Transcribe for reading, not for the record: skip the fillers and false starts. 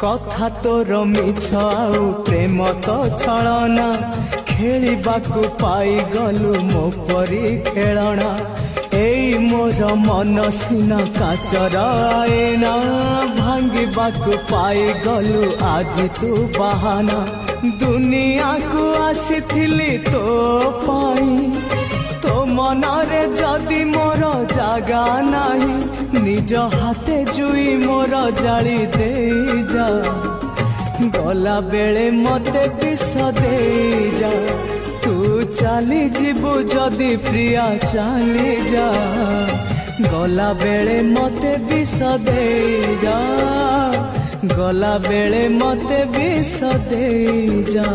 कथा तोर मिछ आउ प्रेम तो छलना खेलिबाकू पाई गलु मो परी खेलना एई मोर मन सिना काचर आईना भांगिबाकू पाई गलु आज तू बहाना दुनिया को आसीथिली तो पाई तो मनरे जदि मोर जागा नाही निज हाथे जुई मोर जाली दे जा गला बेले मते विष दे जा तू चली जीवु जदि प्रिया चली जा गला बेले मते विष दे जा गला बेले मते विष दे जा।